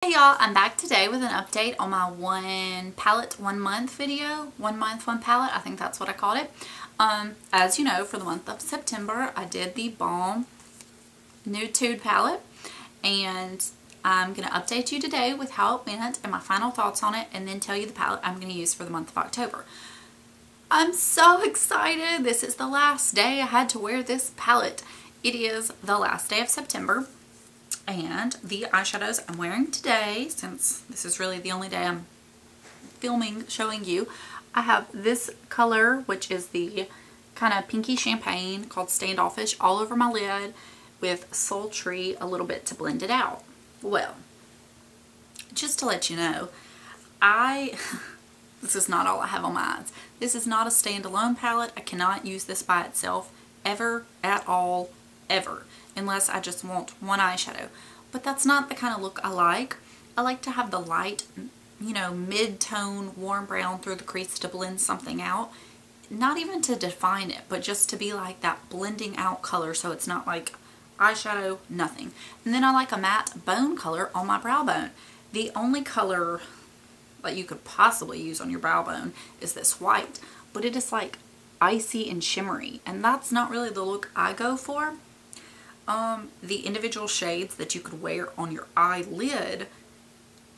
Hey y'all, I'm back today with an update on my one palette, 1 month video. 1 month, 1 palette, I think that's what I called it. As you know, for the month of September, I did the Balm Nude palette, and I'm going to update you today with how it went and my final thoughts on it, and then tell you the palette I'm going to use for the month of October. I'm so excited! This is the last day I had to wear this palette. It is the last day of September. And the eyeshadows I'm wearing today, since this is really the only day I'm filming showing you, I have this color, which is the kind of pinky champagne called Standoffish, all over my lid with Sultry a little bit to blend it out. Well, just to let you know, this is not all I have on my eyes. This is not a standalone palette. I cannot use this by itself ever, at all, ever, unless I just want one eyeshadow. But that's not the kind of look I like. I like to have the light, mid-tone warm brown through the crease to blend something out. Not even to define it, but just to be like that blending out color, so it's not like eyeshadow, nothing. And then I like a matte bone color on my brow bone. The only color that you could possibly use on your brow bone is this white, but it is like icy and shimmery, and that's not really the look I go for. The individual shades that you could wear on your eyelid,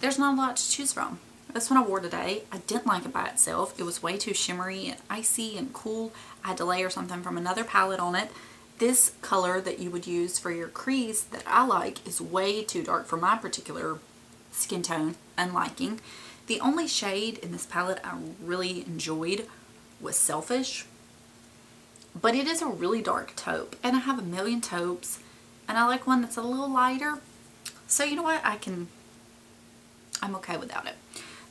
there's not a lot to choose from. This one I wore today, I didn't like it by itself. It was way too shimmery and icy and cool. I had to layer something from another palette on it. This color that you would use for your crease that I like is way too dark for my particular skin tone and liking. The only shade in this palette I really enjoyed was Selfish. But it is a really dark taupe, and I have a million taupes, and I like one that's a little lighter. So you know what, I'm okay without it.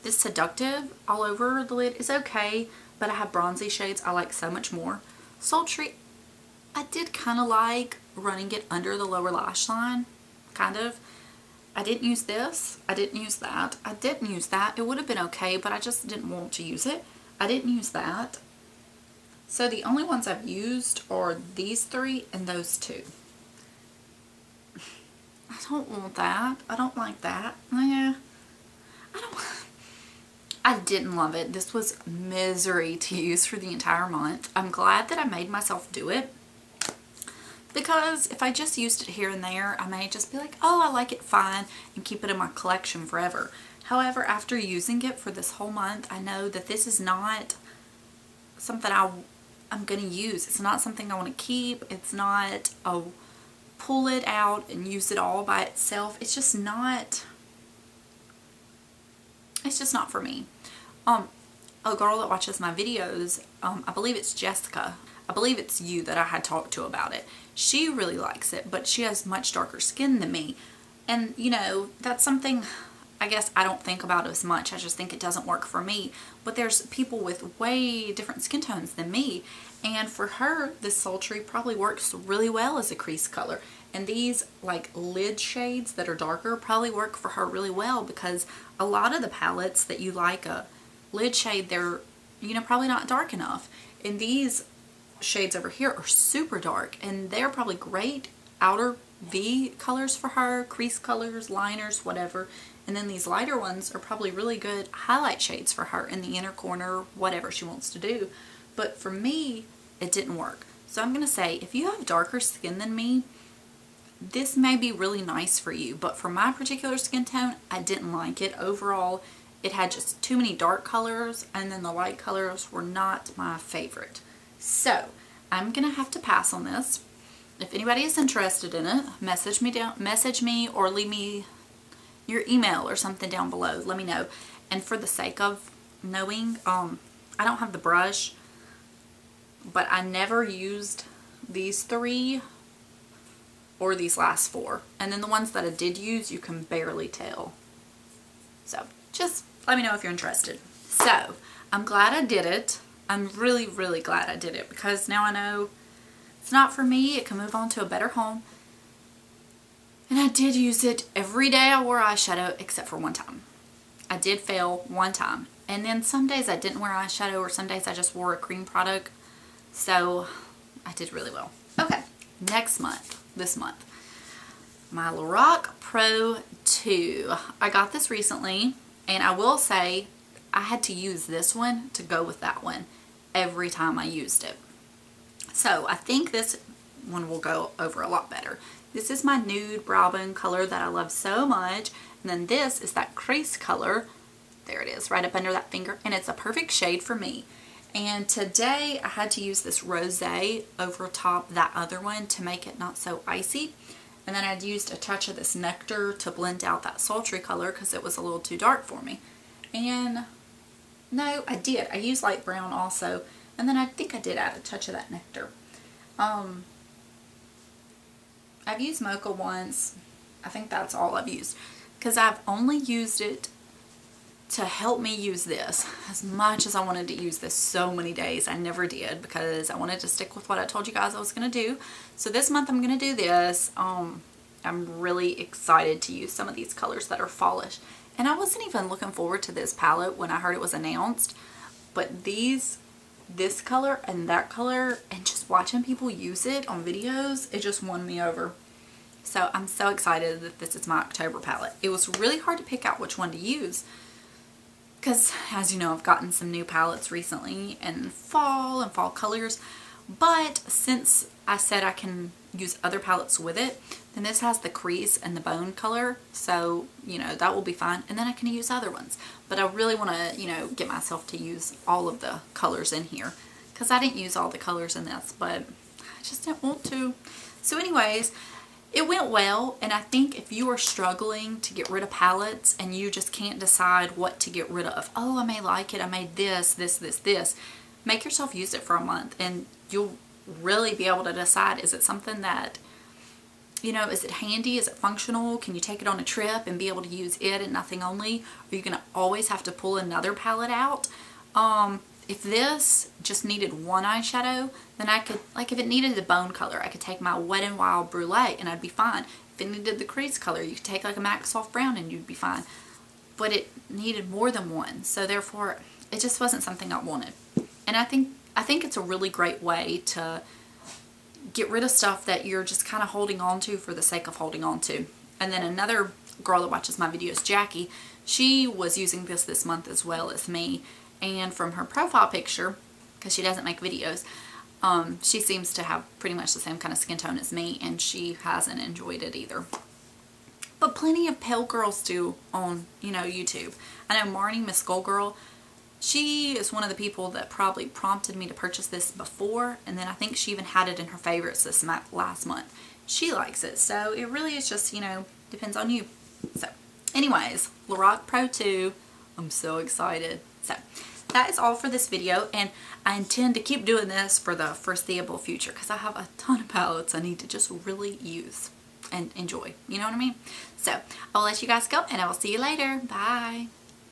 This Seductive all over the lid is okay, but I have bronzy shades I like so much more. Sultry, I did kind of like running it under the lower lash line, kind of. I didn't use this, I didn't use that, I didn't use that. It would have been okay, but I just didn't want to use it. I didn't use that. So the only ones I've used are these three and those two. I don't want that. I don't like that. Yeah. I didn't love it. This was misery to use for the entire month. I'm glad that I made myself do it, because if I just used it here and there, I may just be like, oh, I like it fine, and keep it in my collection forever. However, after using it for this whole month, I know that this is not something I'm going to use. It's not something I want to keep. It's not pull it out and use it all by itself. It's just not for me. A girl that watches my videos, I believe it's Jessica. I believe it's you that I had talked to about it. She really likes it, but she has much darker skin than me. And, that's something I guess I don't think about as much. I just think it doesn't work for me. But there's people with way different skin tones than me. And for her, this Sultry probably works really well as a crease color. And these like lid shades that are darker probably work for her really well, because a lot of the palettes that you like a lid shade, they're, probably not dark enough. And these shades over here are super dark, and they're probably great outer V colors for her, crease colors, liners, whatever. And then these lighter ones are probably really good highlight shades for her in the inner corner, whatever she wants to do. But for me, it didn't work. So I'm going to say, if you have darker skin than me, this may be really nice for you. But for my particular skin tone, I didn't like it. Overall, it had just too many dark colors, and then the light colors were not my favorite. So I'm going to have to pass on this. If anybody is interested in it, message me or leave me your email or something down below. Let me know. And for the sake of knowing, I don't have the brush, but I never used these three or these last four. And then the ones that I did use, you can barely tell. So just let me know if you're interested. So I'm glad I did it. I'm really, really glad I did it, because now I know it's not for me. It can move on to a better home. And I did use it every day I wore eyeshadow, except for one time. I did fail one time. And then some days I didn't wear eyeshadow, or some days I just wore a cream product. So I did really well. Okay, this month. my Lorac Pro 2. I got this recently, and I will say I had to use this one to go with that one every time I used it. So I think this one will go over a lot better. This is my nude brow bone color that I love so much. And then this is that crease color. There it is, right up under that finger. And it's a perfect shade for me. And today I had to use this rosé over top that other one to make it not so icy. And then I'd used a touch of this nectar to blend out that sultry color because it was a little too dark for me. And no, I did. I used light brown also. And then I think I did add a touch of that nectar. I've used mocha once. I think that's all I've used. Because I've only used it to help me use this. As much as I wanted to use this so many days, I never did because I wanted to stick with what I told you guys I was going to do. So this month I'm going to do this. I'm really excited to use some of these colors that are fallish. And I wasn't even looking forward to this palette when I heard it was announced. But this color and that color, and just watching people use it on videos, it just won me over. So I'm so excited that this is my October palette. It was really hard to pick out which one to use because, as you know, I've gotten some new palettes recently in fall and fall colors. But since I said I can use other palettes with it, then this has the crease and the bone color. So, you know, that will be fine. And then I can use other ones. But I really want to, you know, get myself to use all of the colors in here. Because I didn't use all the colors in this, but I just didn't want to. So anyways, it went well, and I think if you are struggling to get rid of palettes and you just can't decide what to get rid of, oh, I may like it, I made this, make yourself use it for a month, and you'll really be able to decide, is it something that, you know, is it handy, is it functional, can you take it on a trip and be able to use it and nothing only, or you're going to always have to pull another palette out. If this just needed one eyeshadow, then I could, like if it needed the bone color, I could take my Wet n Wild Brulee and I'd be fine. If it needed the crease color, you could take like a MAC Soft Brown and you'd be fine. But it needed more than one, so therefore it just wasn't something I wanted. And I think it's a really great way to get rid of stuff that you're just kind of holding on to for the sake of holding on to. And then another girl that watches my videos, Jackie, she was using this month as well as me. And from her profile picture, because she doesn't make videos, she seems to have pretty much the same kind of skin tone as me, and she hasn't enjoyed it either. But plenty of pale girls do on, you know, YouTube. I know Marnie, Miss Gold Girl, she is one of the people that probably prompted me to purchase this before, and then I think she even had it in her favorites this last month. She likes it, so it really is just, you know, depends on you. So, anyways, Lorac Pro 2, I'm so excited. So, that is all for this video, and I intend to keep doing this for the foreseeable future because I have a ton of palettes I need to just really use and enjoy. You know what I mean? So, I'll let you guys go, and I will see you later. Bye.